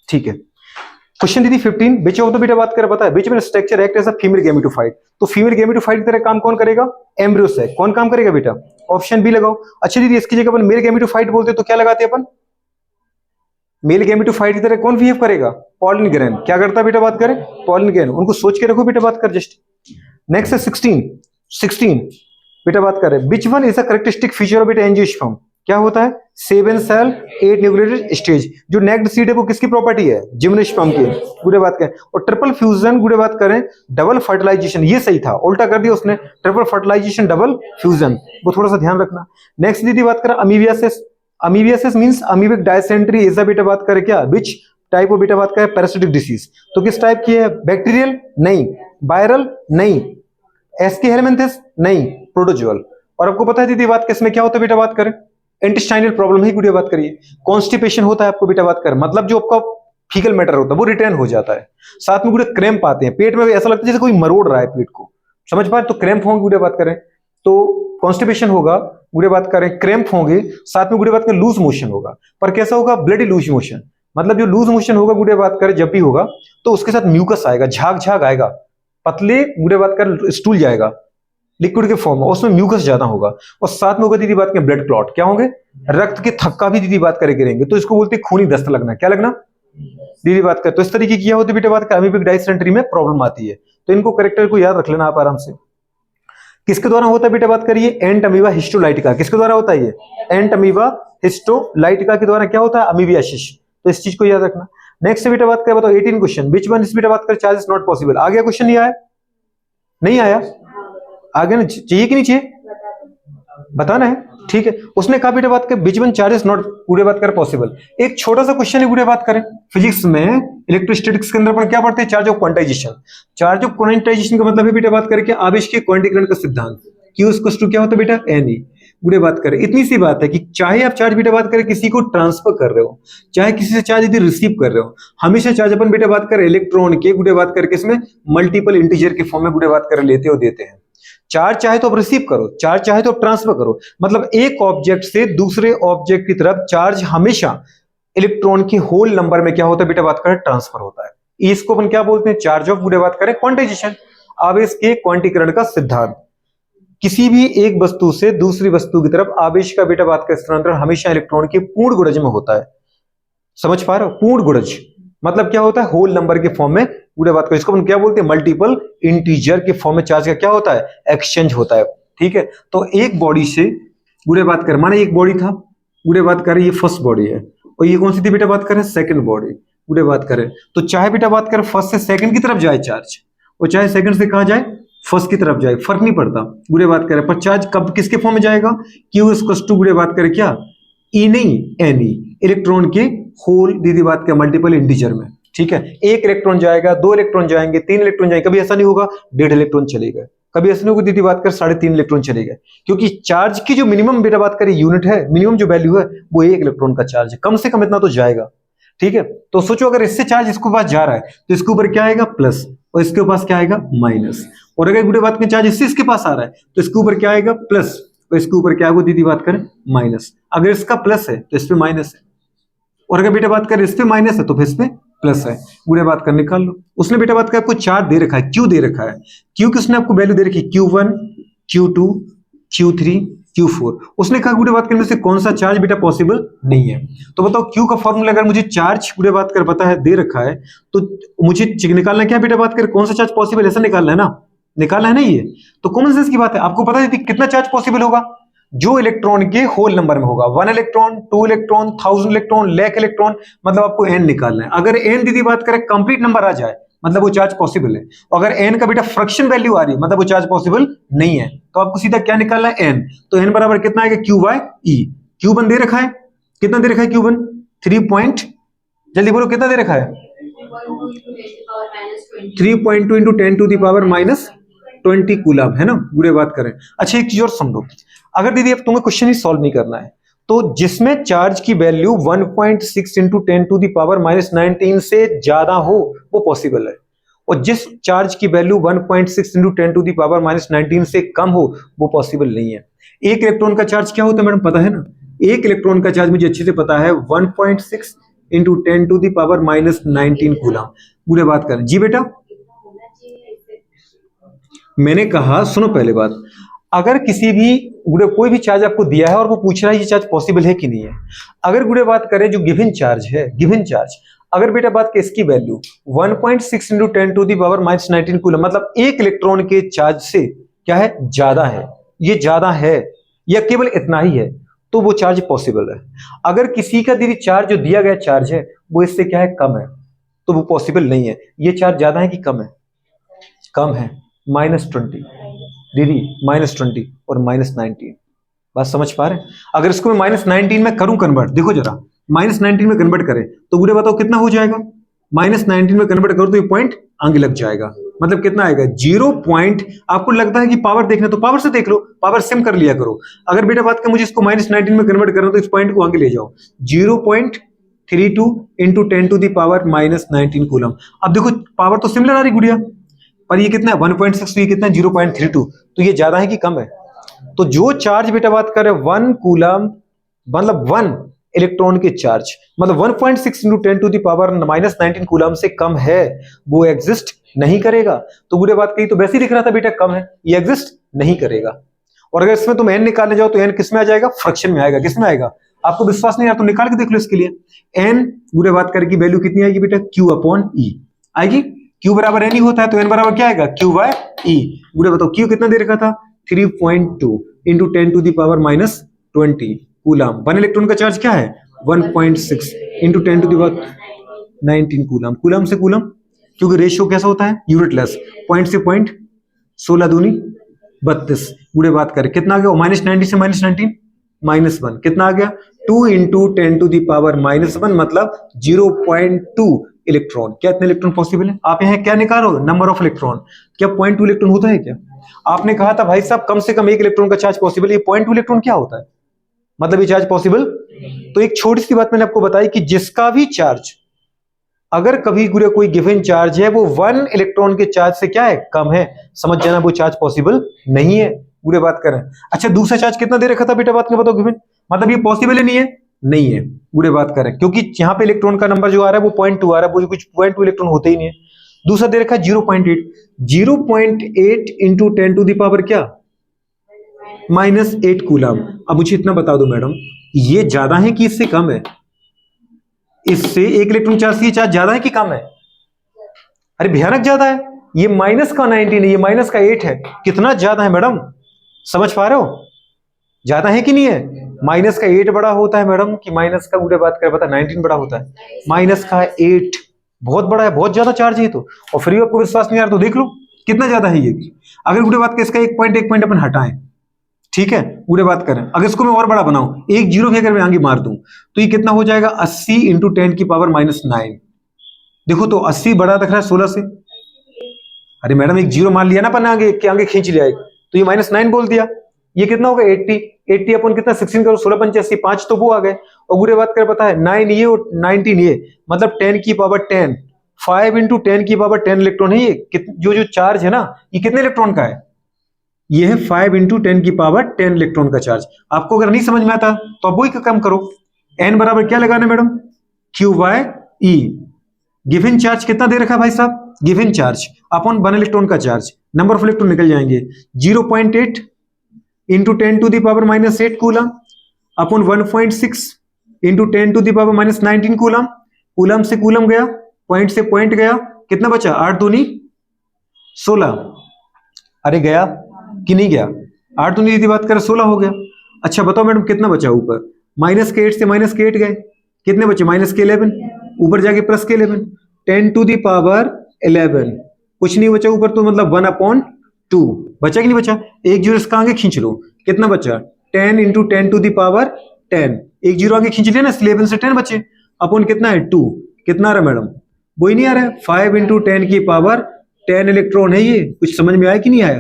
ठीक है। क्वेश्चन दीदी 15, बीच ऑफ द बेटा बात कर, पता है बीच में structure act as a female gametophyte, तो फीमेल गैमेटोफाइट की तरह काम कौन करेगा? Embryo sac. कौन काम करेगा बेटा? ऑप्शन बी लगाओ। अच्छा दीदी इसकी जगह अपन मेल गैमेटोफाइट बोलते तो क्या लगाते अपन? मेल गैमेटोफाइट की तरह कौन बिहेव करेगा? Pollen grain. क्या करता है बेटा बात करें? Pollen grain. उनको सोच के रखो बेटा बात कर जस्ट। नेक्स्ट है 16 बेटा बात करें, which one is a characteristic feature of बेटा एंजियोस्पर्म? क्या होता है? 7 सेल 8 न्यूक्लियोटाइड स्टेज। जो नेक्ड सीड है वो किसकी प्रॉपर्टी है? जिम्नोस्पर्म की। गुड़े बात करें, और ट्रिपल फ्यूजन गुड़े बात करें, डबल फर्टिलाइजेशन, ये सही था, उल्टा कर दिया उसने, ट्रिपल फर्टिलाइजेशन डबल फ्यूजन, वो थोड़ा सा ध्यान रखना। नेक्स्ट दीदी बात करें amoebiasis. Amoebiasis means amoebic dysentery is a बेटा बात करें क्या? विच टाइप ऑफ बेटा बात करें? Parasitic disease. तो किस टाइप की है? बैक्टीरियल नहीं, वायरल नहीं, एस्की हेलमिंथिस नहीं, प्रोटोजोअल। और आपको पता है दीदी बात किसमें क्या होता है बेटा बात करें? इंटेस्टाइनल प्रॉब्लम ही गुड़िया बात करिए, कॉन्स्टिपेशन होता है आपको बेटा बात कर, मतलब जो आपका फीकल मैटर होता है वो रिटर्न हो जाता है। साथ में गुड़े क्रैम्प आते हैं पेट में, ऐसा लगता है जैसे कोई मरोड़ रहा है पेट को, समझ पाए? तो क्रैम्प होंगे गुड़िया बात करें तो कॉन्स्टिपेशन होगा, गुड़े बात करें क्रैम्प होंगे, साथ में गुड़े बात करें लूज मोशन होगा। पर कैसा होगा? ब्लडी लूज मोशन, मतलब जो लूज मोशन होगा गुड़े बात करें जब भी होगा तो उसके साथ म्यूकस आएगा, झाग झाग आएगा, पतले गुड़े बात कर स्टूल जाएगा लिक्विड के फॉर्म में, उसमें म्यूकस ज्यादा होगा, और साथ में होगा दीदी बात करें ब्लड क्लॉट, क्या होंगे? रक्त के थक्का भी दीदी बात करें गिरेंगे, तो इसको बोलते हैं खूनी दस्त लगना। क्या लगना दीदी बात कर? तो इस तरीके की क्या होती है बेटा बात कर? अमीबिक डायसेंट्री में प्रॉब्लम आती है, तो इनको करेक्टर को याद रख लेना आप आराम से। किसके द्वारा होता है बेटा बात करिए? एंट अमीबा हिस्टोलाइटिका। किसके द्वारा होता है ये? एंट अमीबा हिस्टोलाइटिका के द्वारा क्या होता है? अमीबियासिस। तो इस चीज को याद रखना। नेक्स्ट बेटा बात करें, बताओ 18 क्वेश्चन, विच वन इस बेटा बात करें चार्ज इज नॉट पॉसिबल? आ गया क्वेश्चन? नहीं आया? नहीं आया? आगे ना चाहिए कि नहीं चाहिए? बताना है, ठीक है। उसने कहा बेटा बात कर विच वन चार्जेस नॉट गुड़े बात कर पॉसिबल। एक छोटा सा क्वेश्चन है गुड़े बात करें, फिजिक्स में इलेक्ट्रोस्टैटिक्स के अंदर अपन क्या पढ़ते हैं? Charge of quantization. Charge of quantization का मतलब है बेटा बात करें कि आवेश के क्वांटीकरण का सिद्धांत। क्यू इक्वल्स टू क्या होता है बेटा? N E. गुड़े बात करें इतनी सी बात है कि चाहे आप चार्ज बेटा बात करें किसी को ट्रांसफर कर रहे हो, चाहे किसी से चार्ज यदि रिसीव कर रहे हो, हमेशा चार्ज अपन बेटा बात करें इलेक्ट्रॉन के गुड़े बात करके इसमें मल्टीपल इंटीजर के फॉर्म में गुड़े बात करें लेते हो देते हैं। चार्ज चाहे तो आप रिसीव करो, चार्ज चाहे तो आप ट्रांसफर करो, मतलब एक ऑब्जेक्ट से दूसरे ऑब्जेक्ट की तरफ चार्ज हमेशा इलेक्ट्रॉन के होल नंबर में क्या होता है बेटा बात करें? ट्रांसफर होता है। इसको अपन क्या बोलते हैं? चार्ज ऑफ गुड़े बात करें क्वांटाइजेशन, आवेश के क्वांटीकरण का सिद्धांत। किसी भी एक वस्तु से दूसरी वस्तु की तरफ आवेश का बेटा बात का स्थानांतरण हमेशा इलेक्ट्रॉन के पूर्ण गुणज में होता है। समझ पा रहे हो? पूर्ण गुणज मतलब क्या होता है? होल नंबर के फॉर्म में गुड़े बात करें, इसको अपन क्या बोलते हैं? मल्टीपल इंटीजर के फॉर्म में चार्ज का क्या होता है? एक्सचेंज होता है, ठीक है। तो एक बॉडी से गुड़े बात करें, माने एक बॉडी था, गुड़े बात करें ये फर्स्ट बॉडी है, और ये कौन सी थी बेटा बात करें? Second body. गुड़े बात करें तो चाहे बेटा बात करें फर्स्ट से सेकंड की तरफ जाए चार्ज, और चाहे सेकंड से कहां जाए? फर्स्ट की तरफ जाए, फर्क नहीं पड़ता गुड़े बात करें, पर चार्ज कब किसके फॉर्म में जाएगा? क्यू इक्वल्स टू गुड़े बात करें क्या? ई नहीं एन ई, इलेक्ट्रॉन के होल दीदी बात करें मल्टीपल इंटीजर में, ठीक है। एक इलेक्ट्रॉन जाएगा, दो इलेक्ट्रॉन जाएंगे, तीन इलेक्ट्रॉन जाएंगे, कभी ऐसा नहीं होगा 1.5 इलेक्ट्रॉन चले गए, कभी ऐसा नहीं होगा दीदी बात कर 3.5 इलेक्ट्रॉन चले गए, क्योंकि चार्ज की जो मिनिमम बेटा बात करें यूनिट है, मिनिमम जो वैल्यू है वो 1 इलेक्ट्रॉन का चार्ज है, कम से कम इतना तो जाएगा, ठीक है। तो सोचो अगर इससे चार्ज इसके पास जा रहा है तो इसके ऊपर क्या आएगा? प्लस, और इसके पास क्या आएगा? माइनस। और अगर गुड़े बात करें चार्ज इससे इसके पास आ रहा है तो इसके ऊपर क्या आएगा? प्लस, और इसके ऊपर क्या आएगा दीदी बात करें? माइनस। अगर इसका प्लस है तो इस पे माइनस है, और अगर बेटा बात करें इस पे माइनस है तो फिर इस पे प्लस है। गुड़े बात कर निकाल लो। उसने बेटा बात कर आपको चार्ज दे रखा है, क्यू दे रखा है, क्यू की उसने आपको वैल्यू दे रखी है Q1 Q2 Q3 Q4। उसने कहा गुड़े बात करने से कौन सा चार्ज बेटा पॉसिबल नहीं है। तो बताओ क्यू का फॉर्मूला अगर मुझे चार्ज गुड़े बात कर पता है, दे रखा है, तो मुझे निकालना क्या बेटा बात कर? कौन सा चार्ज पॉसिबल, ऐसा निकालना है ना, निकालना है ना ये। तो कॉमन सेंस की बात है, आपको पता है कितना चार्ज पॉसिबल होगा? जो इलेक्ट्रॉन के होल नंबर में होगा, 1 electron, 2 electron, 1000 electron, lakh electron, मतलब आपको एन निकालना है। अगर एन दीदी बात करें कंप्लीट नंबर आ जाए मतलब वो चार्ज पॉसिबल है, अगर एन का बेटा फ्रैक्शन वैल्यू आ रही है मतलब वो चार्ज पॉसिबल नहीं है। तो आपको सीधा क्या निकालना है? एन। तो एन बराबर कितना आएगा? Q by E. Q1 दे रखा है, कितना दे रखा है Q1? 3 पॉइंट, जल्दी बोलो कितना दे रखा है? 3.2 into 10 to the power minus 20 coulomb, है ना। बुरे बात करें। अच्छा एक चीज और समझो, अगर दीदी अब तुम्हें क्वेश्चन ही सॉल्व नहीं करना है तो जिसमें चार्ज की value 1.6 into 10 to the power minus 19 से ज्यादा हो वो पॉसिबल है, और जिस चार्ज की value 1.6 into 10 to the power minus 19 से कम हो वो पॉसिबल नहीं है। एक इलेक्ट्रॉन का चार्ज क्या होता है मैडम पता है ना? एक इलेक्ट्रॉन का चार्ज मुझे अच्छे से पता है 1.6 इंटू 10⁻⁻19 कूलम। पूरे बात करें जी बेटा, मैंने कहा सुनो पहले बात, अगर किसी भी गुड़े कोई भी चार्ज आपको दिया है और वो पूछ रहा है ये चार्ज पॉसिबल है कि नहीं है, अगर गुड़े बात करें जो गिवन चार्ज है, गिवन चार्ज अगर बेटा बात करें इसकी वैल्यू 1.6 इंटू 10⁻⁻19 कूलम, मतलब एक इलेक्ट्रॉन के चार्ज से क्या है, ज्यादा है, ये ज्यादा है या केवल इतना ही है, तो वो चार्ज पॉसिबल है। अगर किसी का दीदी चार्ज जो दिया गया चार्ज है वो इससे क्या है, कम है, तो वो पॉसिबल नहीं है। ये चार्ज ज्यादा है कि कम है, कम है, -20 दीदी, -20 और -19, बात समझ पा रहे हैं? अगर इसको मैं -19 में करूं कन्वर्ट, देखो जरा, -19 में कन्वर्ट करें तो बुरे बताओ कितना हो जाएगा, -19 में कन्वर्ट करो तो ये पॉइंट आगे लग जाएगा, मतलब कितना आएगा 0 पॉइंट। आपको लगता है कि पावर देखना तो पावर से देख लो, पावर सिम कर लिया करो। अगर बेटा बात कर मुझे इसको -19 में कन्वर्ट करना तो इस पॉइंट को आगे ले जाओ, 0.32 इंटू 10⁻⁻19 कूलम। अब देखो पावर तो सिमिलर आ रही गुड़िया, पर ये कितना है 1.6, तो ये कितना है 0.32, तो ये ज्यादा है कि कम है? तो जो चार्ज बेटा बात कर रहे हैं 1 कूलम, मतलब 1 इलेक्ट्रॉन के चार्ज, मतलब 1.6 इंटू 10⁻⁻19 कूलम से कम है, वो एग्जिस्ट नहीं करेगा। तो बुरे बात कही तो वैसे ही दिख रहा था बेटा कम है, ये एग्जिस्ट नहीं करेगा। और अगर इसमें तुम एन निकालने जाओ तो एन किस में आ जाएगा, फ्रैक्शन में आएगा। किस में आएगा? आपको विश्वास नहीं आ रहा तो निकाल के देख लो इसके लिए। एन बुरे बात करके वैल्यू कितनी आएगी बेटा, Q अपॉन E आएगी। Q बराबर एन ही होता है तो एन बराबर क्या आएगा, Q बाय E। बुरे बताओ Q कितना दे रखा था, 3.2 इंटू 10⁻⁻20 कूलम। 1 इलेक्ट्रॉन का चार्ज क्या है 1.6 इंटू 10⁻19 कूलम। कूलम से कूलम, क्योंकि रेशियो कैसा होता है, यूनिटलेस, पॉइंट से पॉइंट, 16 दूनी 32। बुरे बात करें कितना आ गया, -90 से -19 -1, कितना आ गया 2 इंटू 10⁻⁻1, मतलब 0.2 इलेक्ट्रॉन। क्या इतने इलेक्ट्रॉन पॉसिबल है? आप यहाँ क्या निकालो, नंबर ऑफ इलेक्ट्रॉन। क्या 0.2 इलेक्ट्रॉन होता है क्या? आपने कहा था भाई साहब कम से कम 1 इलेक्ट्रॉन का चार्ज पॉसिबल, ये 0.2 इलेक्ट्रॉन क्या होता है, मतलब ये चार्ज पॉसिबल। तो एक छोटी सी बात मैंने आपको बताई कि जिसका भी चार्ज, अगर कभी गुरे कोई गिवन चार्ज है वो 1 इलेक्ट्रॉन के चार्ज से क्या है, कम है, समझ जाना वो चार्ज पॉसिबल नहीं है। बुरे बात करें। अच्छा दूसरा चार्ज कितना दे रखा था बेटा, बात में बताओ गिवन, मतलब ये पॉसिबल है नहीं है, नहीं है। बुरे बात करें क्योंकि यहाँ पे इलेक्ट्रॉन का नंबर जो आ रहा है वो 0.2 आ रहा है, वो कुछ 0.2 इलेक्ट्रॉन होते ही नहीं है। दूसरा दे रखा है 0.8, 0.8 इंटू 10⁻, क्या, -8 कूलम। अब मुझे इतना बता दो मैडम, ये ज्यादा है कि इससे कम है? इससे 1 इलेक्ट्रॉन चार्ज से चार्ज ज्यादा है कि कम है? अरे भयानक ज्यादा है। ये -19 है, ये -8 है, कितना ज्यादा है मैडम, समझ पा रहे हो? ज्यादा है कि नहीं है? -8 बड़ा होता है मैडम कि माइनस का, बुरे बात कर पता 19 बड़ा होता है, -8 बहुत बड़ा है, बहुत ज्यादा चार्ज है तो। और फिर भी आपको विश्वास नहीं आ रहा तो देख लो कितना ज्यादा है ये। अगर बुरे बात कर इसका एक पॉइंट अपन हटाएं, ठीक है, बुरे बात करें, अगर इसको मैं और बड़ा बनाऊं, एक जीरो भी अगर मैं आगे मार दूं तो ये कितना हो जाएगा 80 इंटू 10⁻⁹। देखो तो 80 बड़ा दिख रहा है 16 से। अरे मैडम एक जीरो मान लिया ना अपन, आगे के आगे खींच लिया एक, तो ये -9 बोल दिया। ये कितना होगा 80 अपन कितना 16 करो 16 पंचे 80, 5 तो वो आ गए। और बुरे बात कर पता है 9 ये और 19 ये, मतलब 10⁻10, 5 इंटू 10⁻10 इलेक्ट्रॉन है ये। जो चार्ज है ना ये कितने इलेक्ट्रॉन का है, ये है 5 इंटू 10⁻10 इलेक्ट्रॉन का चार्ज। आपको अगर नहीं समझ में आता तो अब वही कम करो, n बराबर क्या लगाना madam, Q by E। Given charge कितना दे रखा है भाई साहब, गिवन चार्ज अपॉन 1 इलेक्ट्रॉन का चार्ज, नंबर ऑफ इलेक्ट्रॉन निकल जाएंगे, 0.8 into 10⁻⁻8 coulomb upon 1.6 into 10⁻⁻19 coulomb. Coulomb से कूलम गया, पॉइंट से पॉइंट गया, कितना बचा 8 दूनी 16। अरे गया कि नहीं गया, 8 दूनी यदि बात करें 16 हो गया। अच्छा बताओ मैडम कितना बचा ऊपर, -8 से -8 गए, कितने बचे -11, ऊपर जाके +11, 10⁻11, कुछ नहीं बचा ऊपर तो मतलब 1/2 बचा कि नहीं बचा। एक जीरो इसका आगे खींच लो, कितना बचा 10 इंटू 10⁻10, एक जीरो आगे खींच लिया ना, 11 से 10 बचे, अपॉन कितना है 2, कितना आ रहा है मैडम, वो ही नहीं आ रहा है, 5 इंटू 10⁻10 इलेक्ट्रॉन है ये। कुछ समझ में आया कि नहीं आया?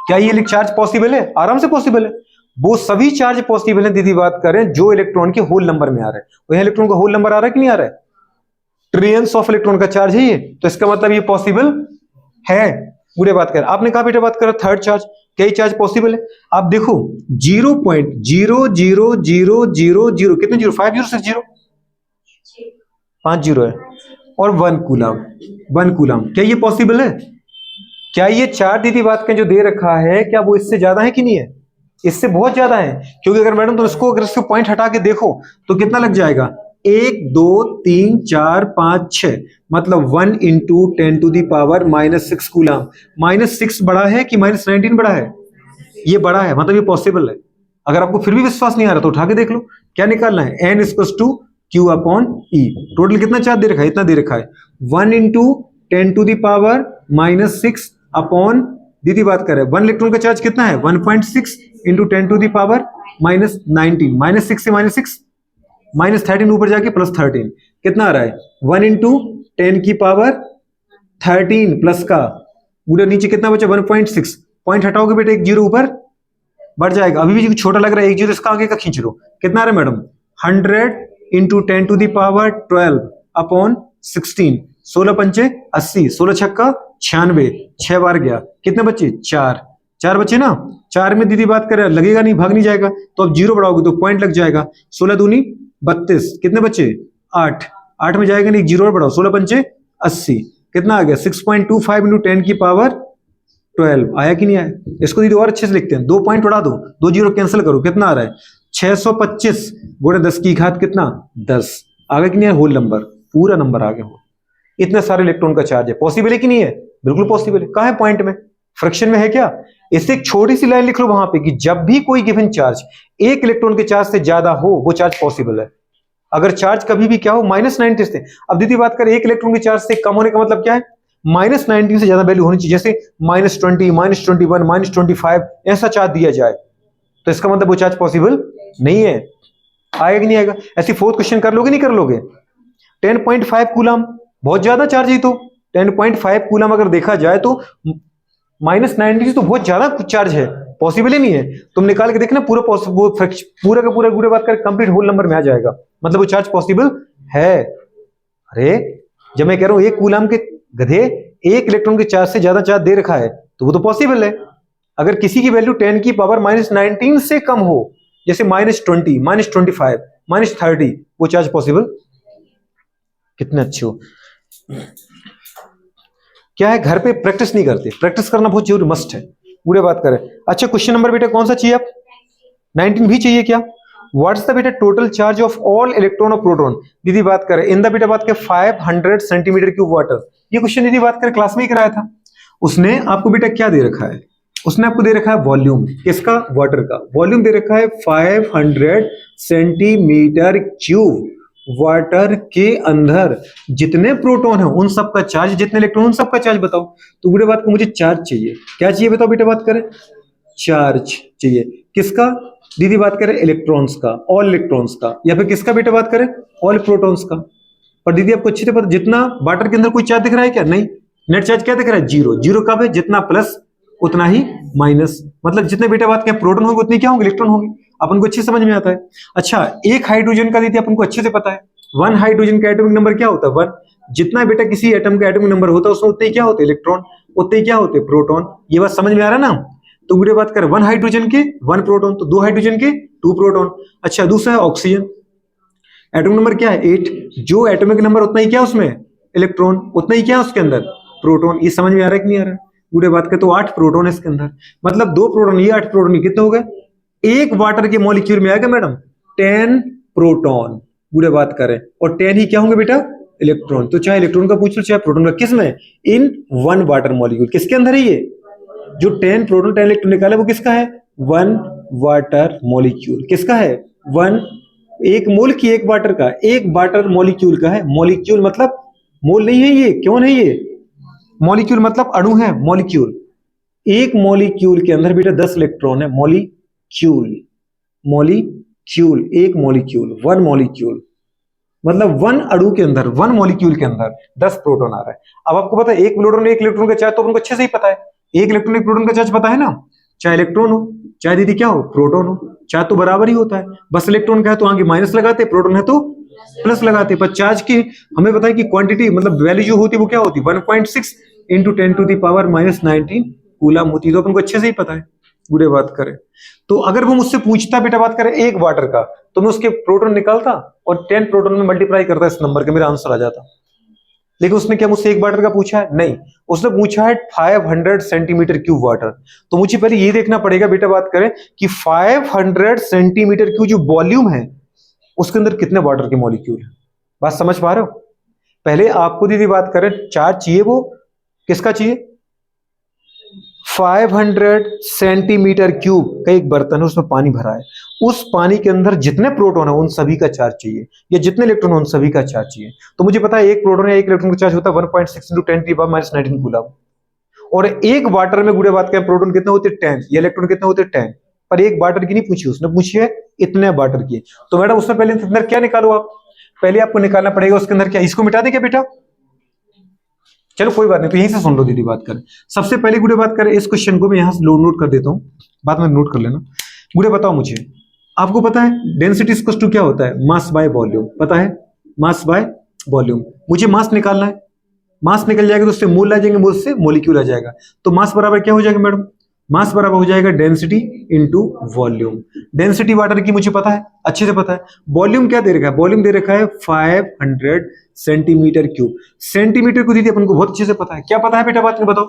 क्या ये चार्ज पॉसिबल है? आराम से पॉसिबल है। वो सभी चार्ज पॉसिबल है दीदी बात करें जो इलेक्ट्रॉन के होल नंबर में आ रहा है। वो यहाँ इलेक्ट्रॉन का होल नंबर आ रहा है कि नहीं आ रहा है, ट्रिलियंस ऑफ इलेक्ट्रॉन का चार्ज है ये, तो इसका मतलब ये पॉसिबल है। पूरे बात कर, आपने कहा बेटा बात करा थर्ड चार्ज, कई चार्ज पॉसिबल है। आप देखो 0.00000 कितने जीरो, 5 जीरो 6 जीरो, 5 जीरो है, और 1 कूलम, 1 कूलम। क्या ये पॉसिबल है? क्या ये चार दीदी बात का जो दे रखा है, क्या वो इससे ज्यादा है कि नहीं है? इससे बहुत ज्यादा है, क्योंकि अगर मैडम तो इसको अगर इसको पॉइंट हटा के देखो तो कितना लग जाएगा, 1 2 3 4 5 6, मतलब 1 इंटू 10⁻⁻6 कूलम। -6 बड़ा है कि -19 बड़ा है? ये बड़ा है, मतलब ये पॉसिबल है। अगर आपको फिर भी विश्वास नहीं आ रहा तो उठा के देख लो। क्या निकालना है? n equals to Q upon E। Total कितना चार्ज दे रखा है? इतना दे रखा है, 1 इंटू 10⁻⁻6 अपॉन, दीदी बात कर रहे हैं 1 इलेक्ट्रॉन का चार्ज कितना है, 1.6 इंटू 10⁻⁻⁻19, -6 से -6 -13 ऊपर जाके +13, कितना आ रहा है, 1 इंटू 10⁻13 प्लस का पूरा नीचे कितना बचा, 1.6। पॉइंट हटाओगे बेटा, एक जीरो ऊपर बढ़ जाएगा, अभी भी छोटा लग रहा है, एक जीरो इसका आगे का खींच लो, कितना आ रहा है मैडम, 100 इंटू 10⁻12 अपॉन 16, 16 पंचे 80, 16 छक्का 96, 6 बार गया, कितने बच्चे, 4 बच्चे ना, 4 में दीदी बात करे लगेगा नहीं, भाग नहीं जाएगा, तो अब जीरो बढ़ाओगे तो पॉइंट लग जाएगा, 16 दूनी 32, कितने बच्चे, 8 में जाएगा नहीं, जीरो और बढ़ाओ, 16 पंचे 80, कितना आ गया, 6.25 इंटू 10⁻12 आया कि नहीं आया? इसको दीदी और अच्छे से लिखते हैं, 2 पॉइंट उड़ा दो, 2 जीरो कैंसिल करो, कितना आ रहा है, 625 गुणे 10 की घात कितना, 10, आ गया कि नहीं आया, होल नंबर, पूरा नंबर आ गया हो। इतने सारे इलेक्ट्रॉन का चार्ज है, पॉसिबल है कि नहीं है? बिल्कुल पॉसिबल है। कहां है पॉइंट में, फ्रैक्शन में है क्या? इससे एक छोटी सी लाइन लिख लो वहां पे कि जब भी कोई गिवन चार्ज एक इलेक्ट्रॉन के चार्ज से ज्यादा हो वो चार्ज पॉसिबल है। अगर चार्ज कभी भी क्या हो, -19 से, अब दीदी बात करें एक इलेक्ट्रॉन के चार्ज से कम होने का मतलब क्या है, -19 से ज्यादा वैल्यू होनी चाहिए, जैसे -20 -21 -25 ऐसा चार्ज दिया जाए तो इसका मतलब वो चार्ज पॉसिबल नहीं है। आएगा कि नहीं आएगा? ऐसी फोर्थ क्वेश्चन कर लोगे, नहीं कर लोगे? 10.5 कूलम बहुत ज्यादा चार्ज है, तो 10.5 कूलम अगर देखा जाए तो -90 तो बहुत ज्यादा चार्ज है, पॉसिबल ही नहीं है। तुम निकाल के देखना, पूरा पूरा का पूरा गुड़े बात कर कंप्लीट होल नंबर में आ जाएगा, मतलब वो चार्ज पॉसिबल है। अरे जब मैं कह रहा हूं एक कूलम के गधे एक इलेक्ट्रॉन के चार्ज से ज्यादा चार्ज दे रखा है तो वो तो पॉसिबल है। अगर किसी की वैल्यू 10⁻⁻19 से कम हो, जैसे -20 -25 -30, वो चार्ज पॉसिबल, कितने अच्छे हो। क्या है, घर पे प्रैक्टिस नहीं करते, प्रैक्टिस करना बहुत जरूरी, मस्ट है। पूरे बात करें। अच्छा क्वेश्चन नंबर बेटा कौन सा चाहिए आप, 19 भी चाहिए क्या? व्हाट्स द बेटा total charge of all electron और प्रोटॉन, दीदी बात करें इन द बेटा बात के 500 सेंटीमीटर क्यूब वाटर। ये क्वेश्चन दीदी बात करें क्लास में ही कराया था। उसने आपको बेटा क्या दे रखा है, उसने आपको दे रखा है वॉल्यूम, किसका, वाटर का वॉल्यूम दे रखा है 500 सेंटीमीटर क्यूब। वाटर के अंदर जितने प्रोटॉन है उन सब का चार्ज, जितने इलेक्ट्रॉन उन सब का चार्ज बताओ। तो बेटा बात को मुझे चार्ज चाहिए, क्या चाहिए बताओ बेटा बात करें, चार्ज चाहिए, किसका, दीदी बात करें इलेक्ट्रॉन्स का, ऑल इलेक्ट्रॉन्स का, या फिर किसका बेटा बात करें, ऑल प्रोटॉन्स का। पर दीदी आपको अच्छी तरह पता, जितना वाटर के अंदर कोई चार्ज दिख रहा है क्या, नहीं, नेट चार्ज क्या दिख रहा है, जीरो। जीरो कब है, जितना प्लस उतना ही माइनस, मतलब जितने बेटा बात क्या प्रोटॉन होंगे उतने क्या होंगे, इलेक्ट्रॉन होंगे। अपन को अच्छे समझ में आता है। अच्छा एक हाइड्रोजन का दीदी अपन को अच्छे से पता है, 1 हाइड्रोजन का एटॉमिक नंबर क्या होता है, 1। जितना बेटा किसी एटम का एटॉमिक नंबर होता है उसमें उतने क्या होते हैं, इलेक्ट्रॉन, उतने क्या होते हैं, प्रोटॉन। ये बात समझ में आ रहा है ना? तो बेटा बात कर 1 हाइड्रोजन के 1 प्रोटॉन, तो 2 हाइड्रोजन के 2 प्रोटॉन। अच्छा दूसरा है ऑक्सीजन, एटॉमिक नंबर क्या है, 8। जो एटॉमिक नंबर उतना ही क्या उसमें, इलेक्ट्रॉन, उतना ही क्या उसके अंदर, प्रोटॉन। ये समझ में आ रहा है कि नहीं आ रहा है? पूरे बात करें तो 8 प्रोटॉन है इसके अंदर, मतलब 2 प्रोटॉन, ये 8 प्रोटॉन, कितने हो गए, एक वाटर के मॉलिक्यूल में आएगा मैडम 10 प्रोटॉन। पूरे बात करें, और 10 ही क्या होंगे बेटा, इलेक्ट्रॉन। तो चाहे इलेक्ट्रॉन का पूछ लो चाहे प्रोटॉन का, किस में, इन 1 वाटर मॉलिक्यूल, किसके अंदर है ये, जो 10 प्रोटॉन 10 इलेक्ट्रॉन निकाला वो किसका है, 1 वाटर मॉलिक्यूल, किसका है, 1, एक मोल की, एक वाटर का, एक वाटर मॉलिक्यूल का है। मॉलिक्यूल मतलब मोल नहीं है ये, क्यों नहीं, ये मॉलिक्यूल मतलब अणु है, मॉलिक्यूल। एक मॉलिक्यूल के अंदर बेटा 10 इलेक्ट्रॉन है, मॉलिक्यूल, मॉलिक्यूल, एक मॉलिक्यूल, 1 मॉलिक्यूल, मतलब 1 अणु के अंदर, 1 मॉलिक्यूल के अंदर 10 प्रोटॉन आ रहा है। अब आपको पता है एक प्रोटॉन एक इलेक्ट्रॉन का चार्ज तो अपन को अच्छे से ही पता है, एक इलेक्ट्रॉन एक प्रोटॉन का चार्ज पता है ना, चाहे इलेक्ट्रॉन हो चाहे दीदी क्या हो, प्रोटॉन हो, चार्ज तो बराबर ही होता है। बस इलेक्ट्रॉन का है तो आगे माइनस लगाते, प्रोटॉन है तो प्लस लगाते। पर चार्ज की हमें पता है कि क्वांटिटी मतलब वैल्यू जो होती है वो क्या होती है, 1.6 इंटू 10⁻⁻19 कूलम होती है, तो अपन को अच्छे से ही पता है। गुड़े बात करें तो अगर वो मुझसे पूछता बेटा बात करें एक वाटर का, तो मैं उसके प्रोटॉन निकालता और 10 प्रोटॉन में मल्टीप्लाई करता इस नंबर के, मेरा आंसर आ जाता। लेकिन उसने क्या मुझसे एक वाटर का पूछा है? नहीं, उसने पूछा है 500 सेंटीमीटर क्यूब वाटर। तो मुझे पहले ये देखना पड़ेगा बेटा बात करें कि 500 सेंटीमीटर क्यूब जो वॉल्यूम है उसके अंदर कितने वाटर के मॉलिक्यूल है। बात समझ पा रहे हो? पहले आपको दीदी बात करें चार्ज चाहिए, वो किसका चाहिए? 500 सेंटीमीटर क्यूब का एक बर्तन है, उसमें पानी भरा है, उस पानी के अंदर जितने प्रोटॉन है उन सभी का चार्ज चाहिए, या जितने इलेक्ट्रॉन उन सभी का चार्ज चाहिए। तो मुझे पता है एक प्रोटॉन या एक इलेक्ट्रॉन का चार्ज होता है 1.6 × 10⁻⁹ कूलम, और एक वाटर में गुड़े बात करें प्रोटॉन कितने होते हैं 10, या इलेक्ट्रॉन कितने होते हैं 10, पर एक वाटर की नहीं पूछी उसने, पूछी है इतने वाटर की। तो मैडम उसमें पहले अंदर क्या निकालो आप? पहले आपको निकालना पड़ेगा उसके अंदर क्या, इसको मिटा दें क्या बेटा? चलो कोई बात नहीं, तो यहीं से सुन लो दीदी बात करें। सबसे पहले गुड़े बात करें इस क्वेश्चन को मैं यहां से नोट कर देता हूं, बाद में नोट कर लेना। गुड़े बताओ मुझे, आपको पता है डेंसिटी इक्वल्स टू क्या होता है? Mass by volume. पता है? Mass by volume. मुझे मास निकालना है, मास निकल जाएगा तो उससे मोल आ जाएंगे, मोल से मॉलिक्यूल आ जाएगा। तो मास बराबर क्या हो जाएगा मैडम? मास बराबर हो जाएगा density into volume. Density water की मुझे पता है, अच्छे से पता है। वॉल्यूम क्या दे रखा है? वॉल्यूम दे रखा है 500 सेंटीमीटर क्यूब। सेंटीमीटर को दीदी अपन को बहुत अच्छे से पता है। क्या पता है बेटा बात में बताओ?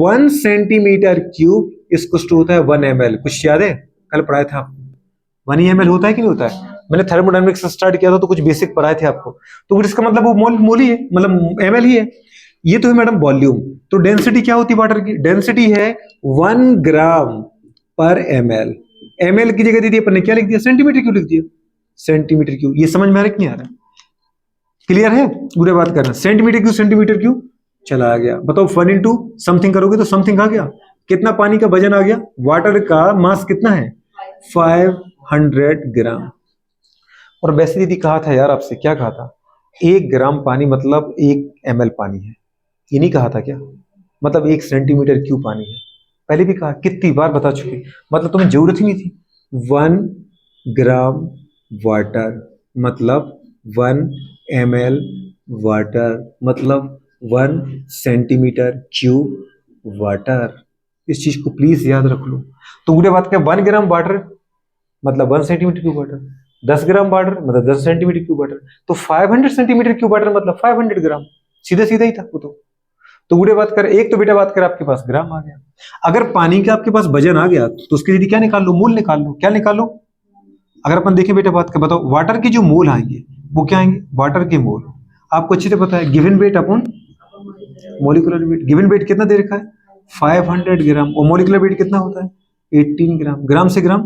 1 सेंटीमीटर क्यूब इसको होता है 1 ml। कुछ याद है? कल पढ़ाया था आपको 1 ml होता है कि नहीं होता है? मैंने थर्मोडायनेमिक्स स्टार्ट किया था तो कुछ बेसिक पढ़ाए थे आपको, तो इसका मतलब वो मोल ही है, मतलब ml ही है। ये तो है मैडम वॉल्यूम। तो डेंसिटी क्या होती है वाटर की? डेंसिटी है 1 ग्राम पर ml। ml की जगह दीदी अपन ने क्या लिख दिया? सेंटीमीटर क्यूब लिख दिया, सेंटीमीटर क्यूब। ये समझ में आ रहा है कि नहीं आ रहा? क्लियर है? पूरे बात करना। सेंटीमीटर क्यूब सेंटीमीटर क्यूब चला आ गया। बताओ 1 इंटू समथिंग करोगे तो समथिंग आ गया। कितना पानी का वजन आ गया? वाटर का मास कितना है? 500 ग्राम। और वैसे दीदी कहा था यार आपसे, क्या कहा था? 1 ग्राम पानी मतलब 1 ml पानी है, ये नहीं कहा था क्या? मतलब 1 सेंटीमीटर क्यूब पानी है। पहले भी कहा, कितनी बार बता चुके, मतलब तुम्हें जरूरत ही नहीं थी। 1 ग्राम वाटर मतलब 1 ml वाटर मतलब 1 सेंटीमीटर क्यूब वाटर। इस चीज को प्लीज याद रख लो। तो पूरे बात करें 1 ग्राम वाटर मतलब 1 centimetre cube water, 10 gram water मतलब 10 सेंटीमीटर क्यूब वाटर, तो 500 सेंटीमीटर क्यूब वाटर मतलब 500 ग्राम। सीधा सीधा ही था वो तो बुढ़े बात कर, एक तो बेटा बात कर आपके पास ग्राम आ गया। अगर पानी का आपके पास वजन आ गया तो उसकी दीदी क्या निकाल लो? मोल निकाल लो। क्या निकालो? अगर अपन देखें बेटा बात कर, बताओ वाटर के जो मोल आएंगे वो क्या आएंगे? वाटर के मोल। आपको अच्छे से पता है given weight upon molecular weight. Given weight कितना दे रखा है? 500 ग्राम, और मोलिकुलर वेट कितना होता है? 18 ग्राम। ग्राम से ग्राम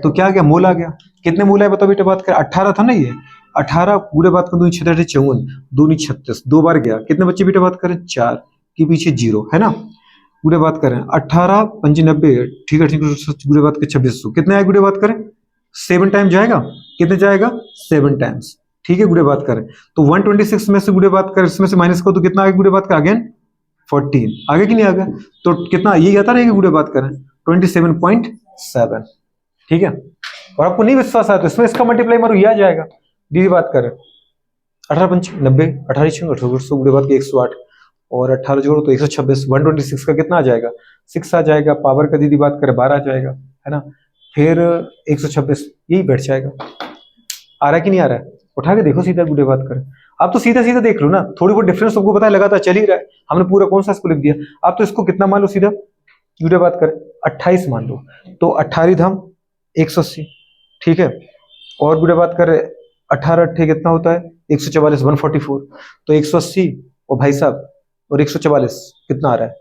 तो क्या आ गया? मोल आ गया। कितने मोल है बताओ बेटा बात कर? 18 था ना ये, 18 पूरे बात कर, 2 6 54, 2 9 36, 2 बार गया। कितने बच्चे बेटा बात करें? 4 के पीछे 0 है ना। पूरे बात करें 18 5 90, ठीक है पूरे बात कर 2600। कितने आए पूरे बात करें? 7 टाइम जाएगा। कितने जाएगा? 7 टाइम्स। ठीक है गुड़े बात करें तो 126 में से गुड़े बात करें, इसमें से माइनस करो तो कितना आगे गुड़े बात करें? अगेन 14 आगे कि नहीं आ गया? तो कितना ये आता रहेगा गुड़े बात करें? 27.7। ठीक है। और आपको नहीं विश्वास आता तो इसमें इसका मल्टीप्लाई मारो, ये आ जाएगा। दीदी बात करें 18 5 90, 18 1800 गुड़े बात के 108 और 18 जोड़ो तो 126। 126 का कितना आ जाएगा? 6 आ जाएगा। पावर का दीदी बात करें 12 आ जाएगा, है ना। फिर 126 यही बैठ जाएगा। आ रहा है कि नहीं आ रहा है? उठा के देखो सीधा गुड़े बात करें। आप तो सीधा सीधा देख लो ना, थोड़ी बहुत डिफरेंस तुमको पता है, लगातार चल ही रहा है। हमने पूरा कौन सा इसको लिख दिया। आप तो इसको कितना मान लो सीधा गुड़े बात करें 28 मान लो, तो 18 धाम 180। ठीक है। और गुड़े बात करें 18 अट्ठे कितना होता है? 144 144, तो 180 और भाई साहब और 144 कितना आ रहा है?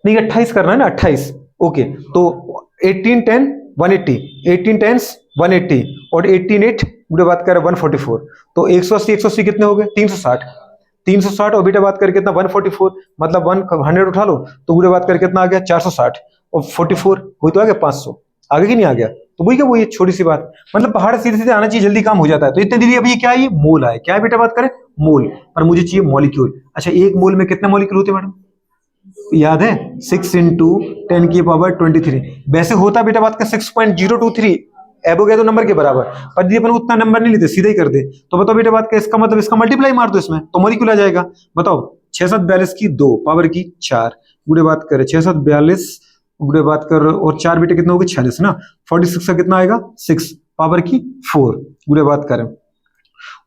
नहीं 28 करना है ना, 28। ओके तो 18 10 180, 18 10 180 और 18 8 बुढ़े बात करें 144, तो 180 180 कितने हो गए? 360। 360 और बेटा बात करके कितना? 144 मतलब 100 उठा लो तो बुढ़े बात करके कितना आ गया? 460 और 44 वही तो आ गया 500। आगे की नहीं आ गया? तो वही क्या, वो ये छोटी सी बात, मतलब पहाड़ सीधे सीधे आना चाहिए, जल्दी काम हो जाता है। तो इतने दीदी अभी क्या है? ये मोल है। क्या है बेटा बात करें? मोल। पर मुझे चाहिए मॉलिक्यूल। अच्छा एक मोल में कितने मॉलिक्यूल होते हैं मैडम? याद है? 6 इंटू 10 की पावर 23। वैसे होता बेटा बात का 6.023 एवोगैड्रो नंबर के बराबर, पर यदि अपन उतना नंबर नहीं लेते सीधा ही कर दे तो बताओ बेटा बात का इसका मतलब इसका मल्टीप्लाई मार दो इसमें तो मॉलिक्यूल आ जाएगा। बताओ 6 7 42 की 2 पावर की 4 गुड़े बात करें 6 7 42 गुड़े बात कर और 4 बेटे कितना हो गए 46 ना 46 का कितना आएगा 6 पावर की 4 गुड़े बात करें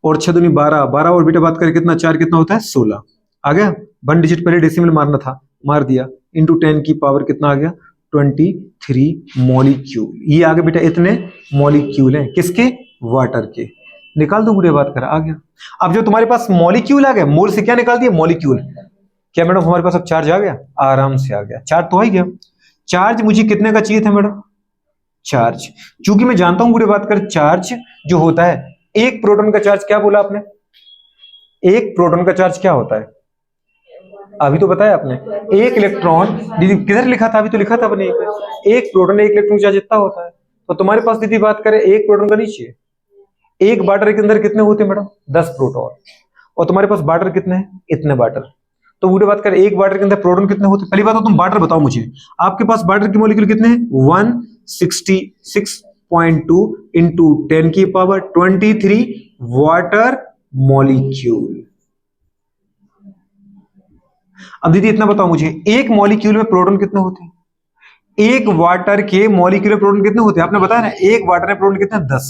और 6 दूनी 12 12 और बेटे बात करें कितना 4 कितना होता है 16 आ गया 1 डिजिट पहले डेसिमल मारना था मार दिया इंटू 10 की पावर कितना आ गया 23 मॉलिक्यूल। ये आगे बेटा इतने मॉलिक्यूल हैं किसके वाटर के निकाल दो गुड़े बात कर आ गया। अब जो तुम्हारे पास मॉलिक्यूल आ गया मोल से क्या निकाल दिया मॉलिक्यूल क्या मैडम हमारे पास अब चार्ज आ गया आराम से आ गया चार्ज तो आ ही गया। चार्ज मुझे कितने का चाहिए था मैडम चार्ज चूंकि मैं जानता हूं गुड़े बात कर चार्ज जो होता है एक प्रोटॉन का चार्ज क्या बोला आपने एक प्रोटॉन का चार्ज क्या होता है अभी तो बताया आपने एक इलेक्ट्रॉन दीदी किधर लिखा था अभी तो लिखा था अपने एक प्रोटॉन एक इलेक्ट्रॉन चार्ज इतना होता है तो तुम्हारे पास दीदी बात करें एक प्रोटॉन का नीचे एक बाटर के अंदर कितने होते हैं मैडम 10 प्रोटॉन और तुम्हारे पास बाटर कितने हैं इतने बाटर तो बुरे बात करें एक बाटर के अंदर प्रोटॉन कितने होते हैं पहली बात तो तुम बाटर बताओ मुझे आपके पास बाटर की मॉलिक्यूल कितने हैं 166.2 इंटू 10 की पावर 23 वाटर मॉलिक्यूल। अब दीदी इतना बताओ मुझे एक मॉलिक्यूल में प्रोटॉन कितने होते हैं एक वाटर के मॉलिक्यूल में प्रोटॉन कितने होते हैं आपने बताया ना एक वाटर में प्रोटॉन कितने 10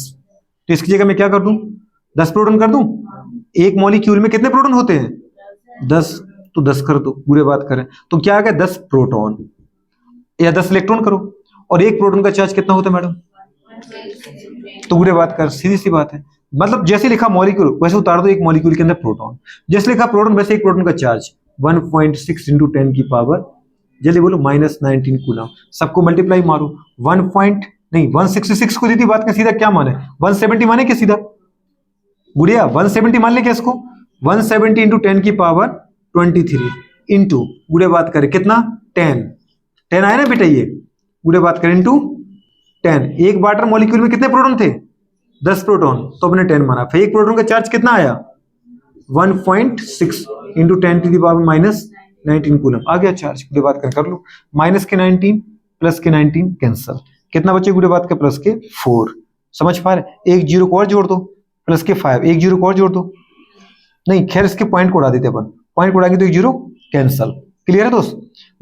तो इसकी जगह मैं क्या कर दूं 10 प्रोटॉन कर दूं एक मॉलिक्यूल में कितने प्रोटॉन होते हैं 10 तो 10 कर दो बुरे बात करें तो क्या आ गया 10 प्रोटॉन या 10 इलेक्ट्रॉन करो और एक प्रोटॉन का चार्ज कितना होता है मैडम तो बुरे बात कर सीधी सी बात है मतलब जैसे लिखा मॉलिक्यूल वैसे उतार दो एक मॉलिक्यूल के अंदर प्रोटॉन जैसे लिखा प्रोटॉन वैसे एक प्रोटॉन का चार्ज 1.6 इंटू 10 की पावर जल्दी बोलो -19 कूलम सबको मल्टीप्लाई मारो 166 को दीदी बात का सीधा क्या माने 170 माने क्या सीधा गुड़िया 170 मान ले क्या इसको 170 इंटू 10 की पावर 23 इंटू गुड़े बात करें कितना 10 आया ना बेटा ये गुड़े बात करें इंटू 10 एक वाटर मॉलिक्यूल में कितने प्रोटॉन थे 10 प्रोटॉन तो अपने 10 माना फिर एक प्रोटॉन का चार्ज कितना आया 1.6 into 10 to the power -19 coulomb आ गया चार्ज गुड़े बात कर लो माइनस के 19 प्लस के 19 कैंसल कितना बचे गुड़े बात के प्लस के 4 समझ पा रहे एक जीरो को और जोड़ दो प्लस के 5 एक जीरो को और जोड़ दो नहीं खैर इसके पॉइंट को उड़ा देते अपन पॉइंट को उड़ाएंगे तो एक जीरो कैंसल क्लियर है दोस्त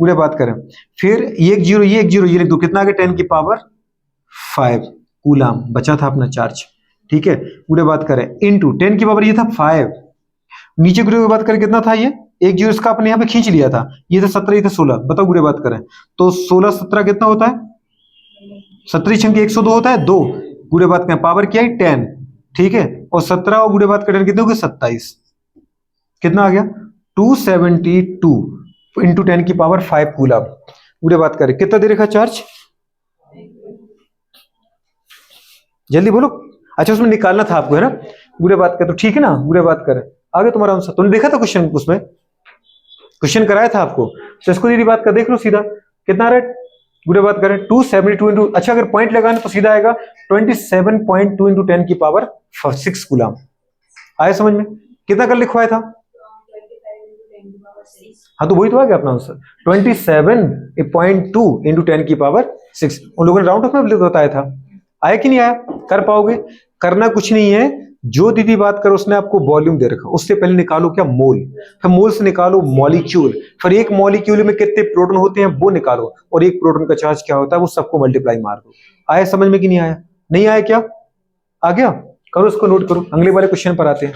गुड़े बात करें फिर ये एक जीरो ये लिख दो कितना आ गया 10 की पावर 5 कूलम बचा था अपना चार्ज ठीक है गुड़े बात करें इंटू 10 की पावर ये था 5 नीचे गुड़े बात करें कितना था ये एक जीरो इसका अपने यहाँ पे खींच लिया था ये था 17 ये था 16 बताओ गुड़े बात करें तो 16 17 कितना होता है 17 छंग 102 होता है 2 गुड़े बात करें पावर क्या है 10 ठीक है और 17 और गुड़े बात करें कितने हो गए 27 कितना आ गया 272 इंटू 10 की पावर 5 कूलम गुड़े बात करें कितना दे रखा चार्ज जल्दी बोलो अच्छा उसमें निकालना था आपको है ना गुड़े बात करें तो ठीक है ना गुड़े बात करें आगे तुम्हारा आंसर तुमने देखा था क्वेश्चन उसमें क्वेश्चन कराया था आपको तो इसको दीदी बात कर देख लो सीधा कितना रहा गुड़े बात करें 272 इंटू अच्छा अगर पॉइंट लगाने तो सीधा आएगा 27.2 इंटू 10 की पावर 6 कूलम आया समझ में कितना कर लिखवाया था हाँ तो वही तो आ गया अपना आंसर 27.2 इंटू 10 की पावर 6 उन लोगों ने राउंड ऑफ में बताया था आया कि नहीं आया कर पाओगे करना कुछ नहीं है जो दीदी बात करो उसने आपको वॉल्यूम दे रखा उससे पहले निकालो क्या मोल फिर मोल से निकालो मॉलिक्यूल फिर एक मॉलिक्यूल में कितने प्रोटॉन होते हैं वो निकालो और एक प्रोटॉन का चार्ज क्या होता है वो सबको मल्टीप्लाई मार दो आया समझ में कि नहीं आया नहीं आया क्या आ गया करो इसको नोट करो अगले वाले क्वेश्चन पर आते हैं।